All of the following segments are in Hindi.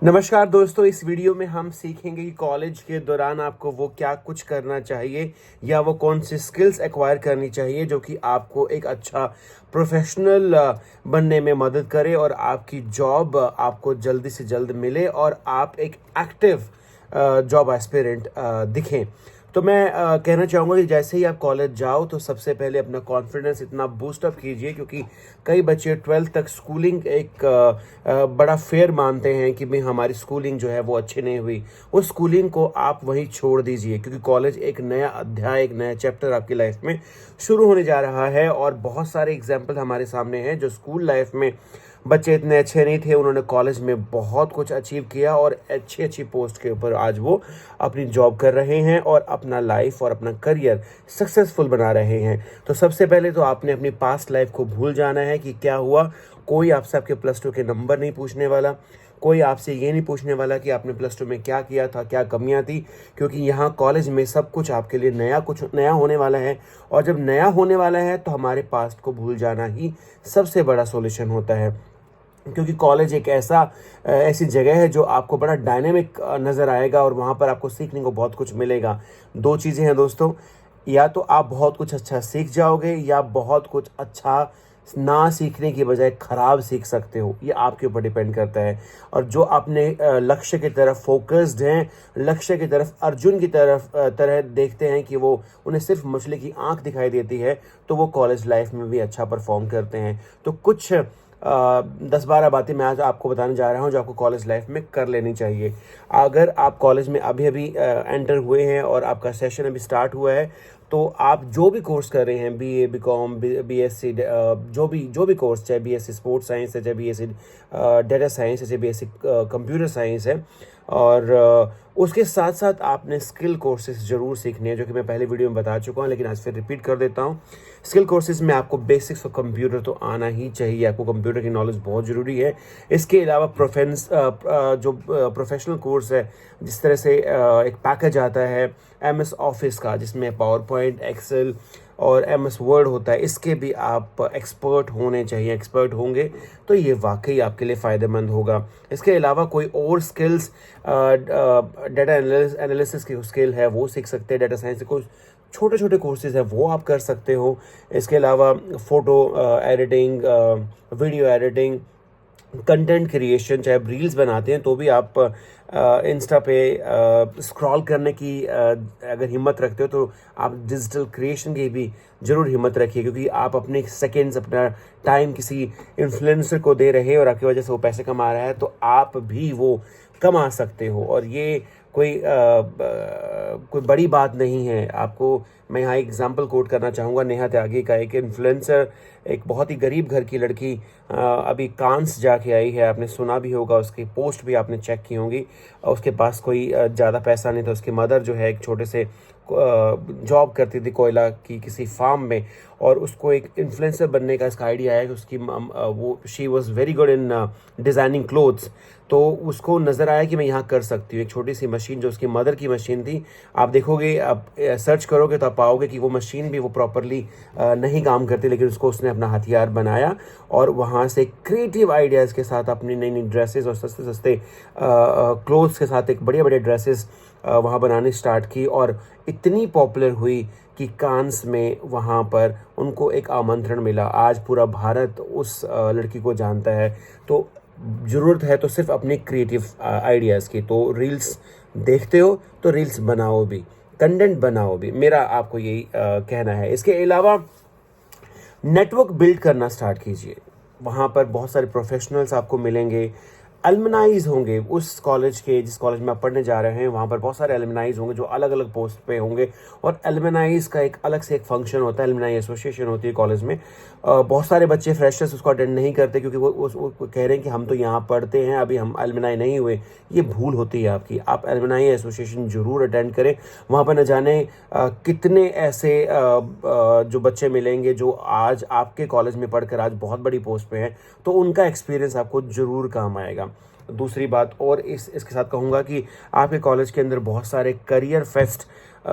नमस्कार दोस्तों, इस वीडियो में हम सीखेंगे कि कॉलेज के दौरान आपको वो क्या कुछ करना चाहिए या वो कौन सी स्किल्स एक्वायर करनी चाहिए जो कि आपको एक अच्छा प्रोफेशनल बनने में मदद करे और आपकी जॉब आपको जल्दी से जल्द मिले और आप एक एक्टिव जॉब एस्पिरेंट दिखें। तो मैं कहना चाहूँगा कि जैसे ही आप कॉलेज जाओ तो सबसे पहले अपना कॉन्फिडेंस इतना बूस्ट अप कीजिए, क्योंकि कई बच्चे 12th तक स्कूलिंग एक बड़ा फेयर मानते हैं कि भाई हमारी स्कूलिंग जो है वो अच्छी नहीं हुई। उस स्कूलिंग को आप वहीं छोड़ दीजिए, क्योंकि कॉलेज एक नया अध्याय, एक नया चैप्टर आपकी लाइफ में शुरू होने जा रहा है। और बहुत सारे एग्जाम्पल हमारे सामने हैं जो स्कूल लाइफ में बच्चे इतने अच्छे नहीं थे, उन्होंने कॉलेज में बहुत कुछ अचीव किया और अच्छी अच्छी पोस्ट के ऊपर आज वो अपनी जॉब कर रहे हैं और अपना लाइफ और अपना करियर सक्सेसफुल बना रहे हैं। तो सबसे पहले तो आपने अपनी पास्ट लाइफ को भूल जाना है कि क्या हुआ। कोई आपसे आपके +2 के नंबर नहीं पूछने वाला, कोई आपसे ये नहीं पूछने वाला कि आपने +2 में क्या किया था, क्या कमियां थी, क्योंकि यहाँ कॉलेज में सब कुछ आपके लिए कुछ नया होने वाला है। और जब नया होने वाला है तो हमारे पास्ट को भूल जाना ही सबसे बड़ा सॉल्यूशन होता है, क्योंकि कॉलेज एक ऐसी जगह है जो आपको बड़ा डायनेमिक नज़र आएगा और वहाँ पर आपको सीखने को बहुत कुछ मिलेगा। दो चीज़ें हैं दोस्तों, या तो आप बहुत कुछ अच्छा सीख जाओगे या बहुत कुछ अच्छा ना सीखने की बजाय ख़राब सीख सकते हो। ये आपके ऊपर डिपेंड करता है। और जो अपने लक्ष्य की तरफ फोकस्ड हैं, लक्ष्य की तरफ अर्जुन की तरह देखते हैं कि वो उन्हें सिर्फ मछली की आंख दिखाई देती है, तो वो कॉलेज लाइफ में भी अच्छा परफॉर्म करते हैं। तो कुछ 10-12 बातें मैं आज आपको बताने जा रहा हूं जो आपको कॉलेज लाइफ में कर लेनी चाहिए। अगर आप कॉलेज में अभी अभी एंटर हुए हैं और आपका सेशन अभी स्टार्ट हुआ है, तो आप जो भी कोर्स कर रहे हैं, बीए, बीकॉम, बीएससी, जो भी कोर्स, चाहे बीएससी स्पोर्ट्स साइंस है, चाहे बीएससी डेटा साइंस है, चाहे बीएससी कंप्यूटर साइंस है, और उसके साथ साथ आपने स्किल कोर्सेज ज़रूर सीखने हैं, जो कि मैं पहले वीडियो में बता चुका हूं, लेकिन आज फिर रिपीट कर देता हूं। स्किल कोर्सेज में आपको बेसिक्स ऑफ कंप्यूटर तो आना ही चाहिए, आपको कंप्यूटर की नॉलेज बहुत ज़रूरी है। इसके अलावा प्रोफेशनल कोर्स है, जिस तरह से एक पैकेज आता है MS ऑफिस का, जिसमें पावर पॉइंट, एक्सेल और MS वर्ड होता है, इसके भी आप एक्सपर्ट होने चाहिए। एक्सपर्ट होंगे तो ये वाकई आपके लिए फ़ायदेमंद होगा। इसके अलावा कोई और स्किल्स, डेटा एनालिसिस की स्किल है वो सीख सकते हैं। डेटा साइंस के कुछ छोटे छोटे कोर्सेज है वो आप कर सकते हो। इसके अलावा photo editing, video editing, content creation, चाहे आप रील्स बनाते हैं तो भी आप इंस्टा पे स्क्रॉल करने की अगर हिम्मत रखते हो तो आप डिजिटल क्रिएशन की भी ज़रूर हिम्मत रखिए, क्योंकि आप अपने सेकंड्स, अपना टाइम किसी इन्फ्लुएंसर को दे रहे हैं और आपकी वजह से वो पैसे कमा रहा है, तो आप भी वो कमा सकते हो। और ये कोई बड़ी बात नहीं है। आपको मैं यहाँ एग्जांपल कोट करना चाहूँगा नेहा त्यागी का। एक इन्फ्लुएंसर, एक बहुत ही गरीब घर की लड़की, अभी कांस जाके आई है, आपने सुना भी होगा, उसकी पोस्ट भी आपने चेक की होंगी। उसके पास कोई ज़्यादा पैसा नहीं था। उसकी मदर जो है एक छोटे से जॉब करती थी कोयला की किसी फार्म में, और उसको एक इन्फ्लुएंसर बनने का इसका आइडिया आया कि उसकी she was very good in designing clothes. तो उसको नज़र आया कि मैं यहाँ कर सकती हूँ। एक छोटी सी मशीन जो उसकी मदर की मशीन थी, आप देखोगे, आप सर्च करोगे तो आप पाओगे कि वो मशीन भी वो प्रॉपरली नहीं काम करती, लेकिन उसको उसने अपना हथियार बनाया और वहाँ से क्रिएटिव आइडियाज़ के साथ अपनी नई नई ड्रेसेस और सस्ते सस्ते क्लोथ्स के साथ एक बड़े बड़े ड्रेसेस वहाँ बनाने स्टार्ट की, और इतनी पॉपुलर हुई कि कांस में वहाँ पर उनको एक आमंत्रण मिला। आज पूरा भारत उस लड़की को जानता है। तो ज़रूरत है तो सिर्फ अपने क्रिएटिव आइडियाज़ की। तो रील्स देखते हो तो रील्स बनाओ भी, कंटेंट बनाओ भी, मेरा आपको यही कहना है। इसके अलावा नेटवर्क बिल्ड करना स्टार्ट कीजिए। वहाँ पर बहुत सारे प्रोफेशनल्स आपको मिलेंगे, एलुमनाइज होंगे उस कॉलेज के, जिस कॉलेज में आप पढ़ने जा रहे हैं वहाँ पर बहुत सारे एलुमनाइज होंगे जो अलग अलग पोस्ट पे होंगे। और एलुमनाइज का एक अलग से एक फंक्शन होता है, एलुमनाई एसोसिएशन होती है कॉलेज में। बहुत सारे बच्चे फ्रेशर्स उसको अटेंड नहीं करते, क्योंकि वो कह रहे हैं कि हम तो यहाँ पढ़ते हैं, अभी हम एलुमनाई नहीं हुए। ये भूल होती है आपकी। आप एलुमनाई एसोसिएशन ज़रूर अटेंड करें। वहाँ पर न जाने कितने ऐसे जो बच्चे मिलेंगे जो आज आपके कॉलेज में पढ़कर आज बहुत बड़ी पोस्ट पे हैं, तो उनका एक्सपीरियंस आपको ज़रूर काम आएगा। दूसरी बात और इसके साथ कहूँगा कि आपके कॉलेज के अंदर बहुत सारे करियर फेस्ट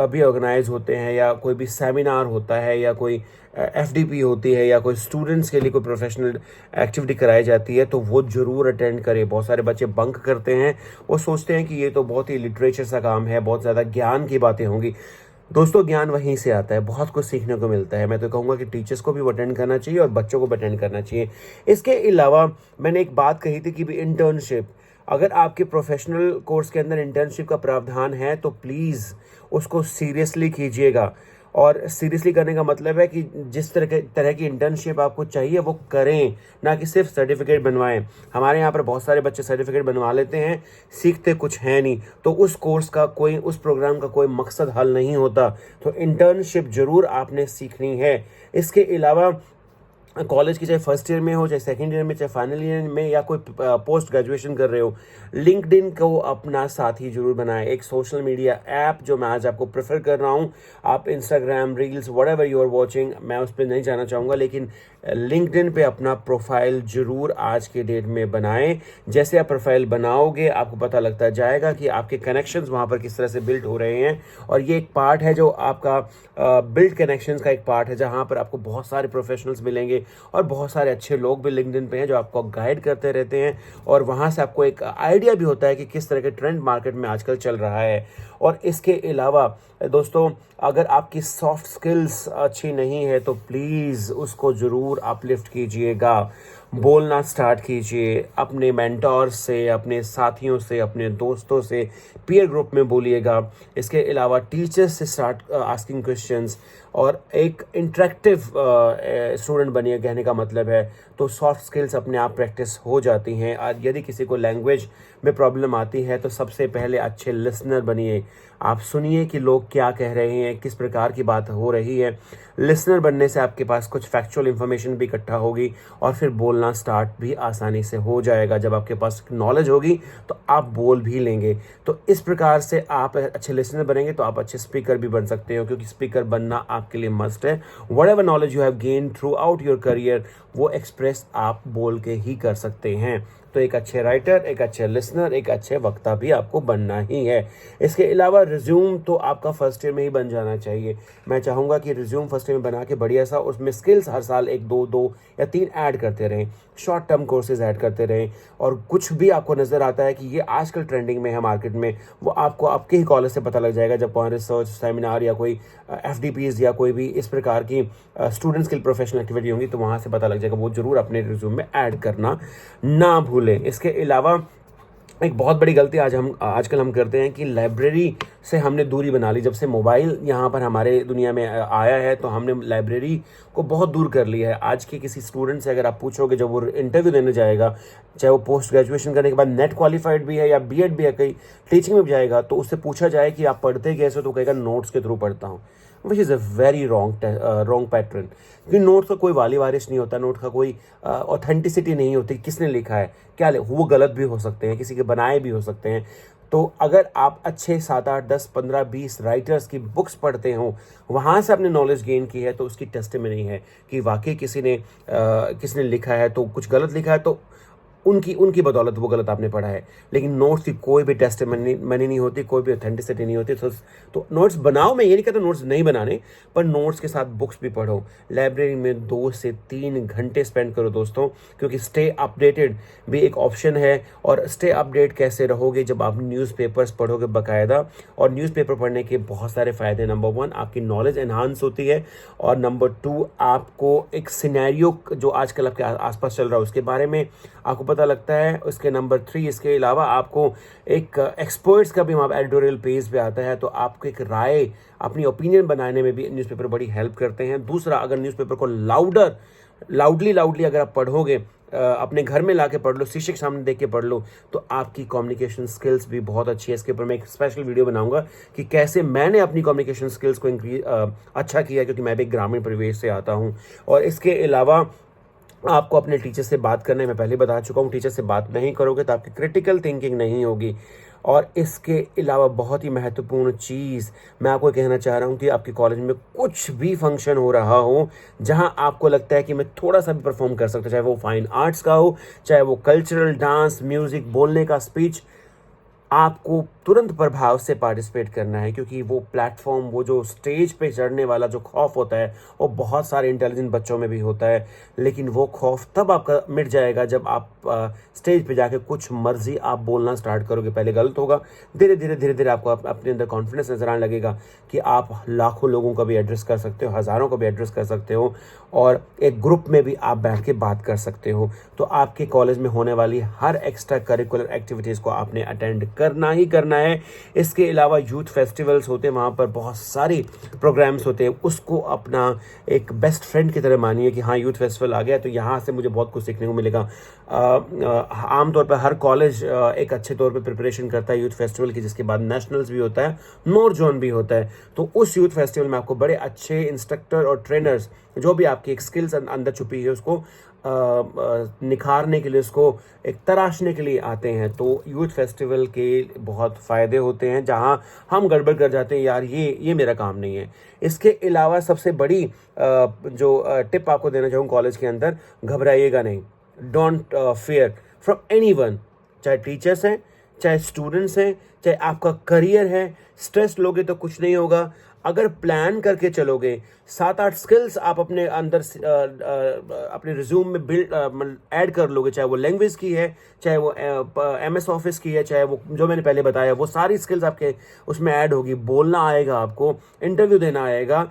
भी ऑर्गेनाइज होते हैं, या कोई भी सेमिनार होता है, या कोई एफडीपी होती है, या कोई स्टूडेंट्स के लिए कोई प्रोफेशनल एक्टिविटी कराई जाती है, तो वो ज़रूर अटेंड करें। बहुत सारे बच्चे बंक करते हैं, वो सोचते हैं कि ये तो बहुत ही लिटरेचर सा काम है, बहुत ज़्यादा ज्ञान की बातें होंगी। दोस्तों, ज्ञान वहीं से आता है, बहुत कुछ सीखने को मिलता है। मैं तो कहूँगा कि टीचर्स को भी वो अटेंड करना चाहिए और बच्चों को भी अटेंड करना चाहिए। इसके अलावा मैंने एक बात कही थी कि भी इंटर्नशिप, अगर आपके प्रोफेशनल कोर्स के अंदर इंटर्नशिप का प्रावधान है तो प्लीज़ उसको सीरियसली कीजिएगा। और सीरियसली करने का मतलब है कि जिस तरह की इंटर्नशिप आपको चाहिए वो करें, ना कि सिर्फ सर्टिफिकेट बनवाएं। हमारे यहाँ पर बहुत सारे बच्चे सर्टिफिकेट बनवा लेते हैं, सीखते कुछ है नहीं, तो उस कोर्स का कोई, उस प्रोग्राम का कोई मकसद हल नहीं होता। तो इंटर्नशिप ज़रूर आपने सीखनी है। इसके अलावा कॉलेज की चाहे फर्स्ट ईयर में हो, चाहे सेकंड ईयर में, चाहे फाइनल ईयर में, या कोई पोस्ट ग्रेजुएशन कर रहे हो, लिंक्डइन को अपना साथी जरूर बनाएं। एक सोशल मीडिया ऐप जो मैं आज आपको प्रेफर कर रहा हूं, आप Instagram reels whatever you are watching, मैं उस पर नहीं जाना चाहूँगा, लेकिन लिंक्डइन पे अपना प्रोफाइल जरूर आज के डेट में बनाएं। जैसे आप प्रोफाइल बनाओगे आपको पता लगता जाएगा कि आपके कनेक्शंस वहाँ पर किस तरह से बिल्ड हो रहे हैं, और ये एक पार्ट है जो आपका बिल्ड कनेक्शंस का एक पार्ट है, जहाँ पर आपको बहुत सारे प्रोफेशनल्स मिलेंगे और बहुत सारे अच्छे लोग भी लिंक्डइन पे हैं जो आपको गाइड करते रहते हैं, और वहाँ से आपको एक आइडिया भी होता है कि किस तरह के ट्रेंड मार्केट में आजकल चल रहा है। और इसके अलावा दोस्तों, अगर आपकी सॉफ्ट स्किल्स अच्छी नहीं है तो प्लीज़ उसको ज़रूर अपलिफ्ट कीजिएगा। बोलना स्टार्ट कीजिए, अपने मेंटोर्स से, अपने साथियों से, अपने दोस्तों से, पीयर ग्रुप में बोलिएगा। इसके अलावा टीचर्स से स्टार्ट आस्किंग क्वेश्चंस, और एक इंटरेक्टिव स्टूडेंट बनिए, कहने का मतलब है। तो सॉफ्ट स्किल्स अपने आप प्रैक्टिस हो जाती हैं। और यदि किसी को लैंग्वेज में प्रॉब्लम आती है तो सबसे पहले अच्छे लिसनर बनिए। आप सुनिए कि लोग क्या कह रहे हैं, किस प्रकार की बात हो रही है। लिसनर बनने से आपके पास कुछ फैक्चुअल इन्फॉर्मेशन भी इकट्ठा होगी, और फिर बोलना स्टार्ट भी आसानी से हो जाएगा। जब आपके पास नॉलेज होगी तो आप बोल भी लेंगे। तो इस प्रकार से आप अच्छे लिसनर बनेंगे तो आप अच्छे स्पीकर भी बन सकते हो, क्योंकि स्पीकर बनना आपके लिए मस्ट है। Whatever knowledge you have gain through out your career, वो एक्सप्रेस आप बोल के ही कर सकते हैं। तो एक अच्छे राइटर, एक अच्छे लिसनर, एक अच्छे वक्ता भी आपको बनना ही है। इसके अलावा रिज्यूम तो आपका फर्स्ट ईयर में ही बन जाना चाहिए। मैं चाहूँगा कि रिज्यूम फर्स्ट ईयर में बना के बढ़िया सा, उसमें स्किल्स हर साल 1, 2 या 3 ऐड करते रहें, शॉर्ट टर्म कोर्सेज ऐड करते रहें। और कुछ भी आपको नज़र आता है कि ये आजकल ट्रेंडिंग में है मार्केट में, वो आपको आपके ही कॉलेज से पता लग जाएगा। जब कोई रिसर्च सेमिनार या कोई एफडीपीज या कोई भी इस प्रकार की स्टूडेंट स्किल प्रोफेशनल एक्टिविटी होंगी तो वहाँ से पता लग जाएगा। वो जरूर अपने रिज्यूम में ऐड करना ना भूलें। इसके अलावा एक बहुत बड़ी गलती आजकल हम करते हैं कि लाइब्रेरी से हमने दूरी बना ली। जब से मोबाइल यहाँ पर हमारे दुनिया में आया है तो हमने लाइब्रेरी को बहुत दूर कर लिया है। आज के किसी स्टूडेंट से अगर आप पूछोगे, जब वो इंटरव्यू देने जाएगा, चाहे वो पोस्ट ग्रेजुएशन करने के बाद नेट क्वालिफाइड भी है या बीएड भी है, कहीं टीचिंग में भी जाएगा, तो उससे पूछा जाए कि आप पढ़ते कैसे, तो कहेगा नोट्स के थ्रू पढ़ता हूँ, which is a very wrong pattern. क्योंकि नोट्स का कोई वाली वारिस नहीं होता, नोट का कोई ऑथेंटिसिटी नहीं होती, किसने लिखा है क्या, वो गलत भी हो सकते हैं, किसी के बनाए भी हो सकते हैं। तो अगर आप अच्छे 7, 8, 10, 15, 20 राइटर्स की बुक्स पढ़ते हो, वहाँ से आपने नॉलेज गेन की है, तो उसकी टेस्टिमनी है कि वाकई किसने लिखा है। तो कुछ गलत लिखा है तो उनकी बदौलत वो गलत आपने पढ़ा है। लेकिन नोट्स की कोई भी टेस्टिमनी नहीं होती, कोई भी ऑथेंटिसिटी नहीं होती। तो नोट्स बनाओ, मैं ये नहीं कहता नोट्स नहीं बनाने, पर नोट्स के साथ बुक्स भी पढ़ो। लाइब्रेरी में 2 से 3 घंटे स्पेंड करो दोस्तों, क्योंकि स्टे अपडेटेड भी एक ऑप्शन है। और स्टे अपडेट कैसे रहोगे, जब आप न्यूज़पेपर्स पढ़ोगे बाकायदा। और न्यूज़पेपर पढ़ने के बहुत सारे फ़ायदे, नंबर 1 आपकी नॉलेज एनहांस होती है, और नंबर 2 आपको एक सिनेरियो जो आजकल आपके आसपास चल रहा है उसके बारे में आपको पता लगता है। उसके नंबर 3, इसके अलावा आपको एक एक्सपर्ट्स का भी वहाँ एडिटोरियल पेज पे आता है, तो आपको एक राय, अपनी ओपिनियन बनाने में भी न्यूज़पेपर बड़ी हेल्प करते हैं। दूसरा, अगर न्यूज़पेपर को लाउडली अगर आप पढ़ोगे, अपने घर में लाके पढ़ लो, शीशे के सामने देख के पढ़ लो, तो आपकी कम्युनिकेशन स्किल्स भी बहुत अच्छी है। इसके ऊपर मैं एक स्पेशल वीडियो बनाऊंगा कि कैसे मैंने अपनी कम्युनिकेशन स्किल्स को अच्छा किया, क्योंकि मैं भी एक ग्रामीण परिवेश से आता हूँ। और इसके अलावा आपको अपने टीचर से बात करना है, मैं पहले बता चुका हूँ, टीचर से बात नहीं करोगे तो आपकी क्रिटिकल थिंकिंग नहीं होगी। और इसके अलावा बहुत ही महत्वपूर्ण चीज़ मैं आपको कहना चाह रहा हूँ कि आपके कॉलेज में कुछ भी फंक्शन हो रहा हो जहाँ आपको लगता है कि मैं थोड़ा सा भी परफॉर्म कर सकता हूँ, चाहे वो फाइन आर्ट्स का हो, चाहे वो कल्चरल, डांस, म्यूज़िक, बोलने का, स्पीच, आपको तुरंत प्रभाव से पार्टिसिपेट करना है, क्योंकि वो प्लेटफॉर्म, वो जो स्टेज पे चढ़ने वाला जो खौफ होता है वो बहुत सारे इंटेलिजेंट बच्चों में भी होता है, लेकिन वो खौफ तब आपका मिट जाएगा जब आप स्टेज पे जाके कुछ मर्जी आप बोलना स्टार्ट करोगे। पहले गलत होगा, धीरे धीरे धीरे धीरे आपको अपने अंदर कॉन्फिडेंस नजर आने लगेगा कि आप लाखों लोगों का भी एड्रेस कर सकते हो, हज़ारों को भी एड्रेस कर सकते हो, और एक ग्रुप में भी आप बैठ के बात कर सकते हो। तो आपके कॉलेज में होने वाली हर एक्स्ट्रा करिकुलर एक्टिविटीज़ को आपने अटेंड करना ही करना है। इसके अलावा यूथ फेस्टिवल्स होते हैं, वहाँ पर बहुत सारी प्रोग्राम्स होते हैं, उसको अपना एक बेस्ट फ्रेंड की तरह मानिए कि हाँ, यूथ फेस्टिवल आ गया तो यहाँ से मुझे बहुत कुछ सीखने को मिलेगा। आमतौर पर हर कॉलेज एक अच्छे तौर पे प्रिपरेशन करता है यूथ फेस्टिवल की, जिसके बाद नेशनल्स भी होता है, नॉर्थ जोन भी होता है। तो उस यूथ फेस्टिवल में आपको बड़े अच्छे इंस्ट्रक्टर और ट्रेनर्स, जो भी आपकी एक स्किल्स अंदर छुपी है उसको निखारने के लिए, उसको एक तराशने के लिए आते हैं। तो यूथ फेस्टिवल के बहुत फ़ायदे होते हैं, जहां हम गड़बड़ कर जाते हैं, यार ये मेरा काम नहीं है। इसके अलावा सबसे बड़ी जो टिप आपको देना चाहूँ कॉलेज के अंदर, घबराइएगा नहीं, डोंट फियर फ्रॉम एनीवन, चाहे टीचर्स हैं, चाहे स्टूडेंट्स हैं, चाहे आपका करियर है। स्ट्रेस लोगे तो कुछ नहीं होगा। अगर प्लान करके चलोगे, 7-8 स्किल्स आप अपने अंदर अपने रिज्यूम में बिल्ड ऐड कर लोगे, चाहे वो लैंग्वेज की है, चाहे वो MS ऑफिस की है, चाहे वो जो मैंने पहले बताया, वो सारी स्किल्स आपके उसमें ऐड होगी। बोलना आएगा आपको, इंटरव्यू देना आएगा,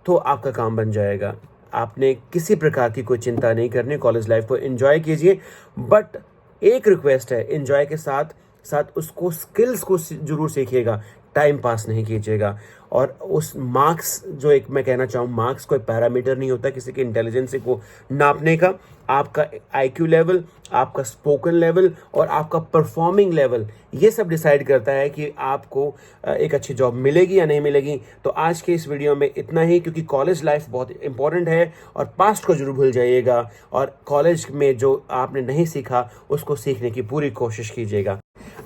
तो आपका काम बन जाएगा। आपने किसी प्रकार की कोई चिंता नहीं करनी, कॉलेज लाइफ को एंजॉय कीजिए। बट एक रिक्वेस्ट है, एंजॉय के साथ साथ उसको स्किल्स को जरूर सीखिएगा, टाइम पास नहीं कीजिएगा। और उस मार्क्स, जो एक मैं कहना चाहूँ, मार्क्स कोई पैरामीटर नहीं होता किसी के इंटेलिजेंस को नापने का। आपका IQ लेवल, आपका स्पोकन लेवल और आपका परफॉर्मिंग लेवल, ये सब डिसाइड करता है कि आपको एक अच्छी जॉब मिलेगी या नहीं मिलेगी। तो आज के इस वीडियो में इतना ही, क्योंकि कॉलेज लाइफ बहुत इंपॉर्टेंट है और पास्ट को जरूर भूल जाइएगा, और कॉलेज में जो आपने नहीं सीखा उसको सीखने की पूरी कोशिश कीजिएगा।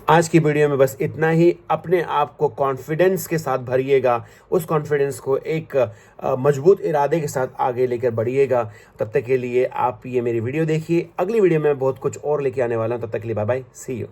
आज की वीडियो में बस इतना ही। अपने आप को कॉन्फिडेंस के साथ भरिएगा, उस कॉन्फिडेंस को एक मजबूत इरादे के साथ आगे लेकर बढ़िएगा। तब तक के लिए आप ये मेरी वीडियो देखिए। अगली वीडियो में बहुत कुछ और लेके आने वाला हूँ। तब तक के लिए बाय बाय, सी यू।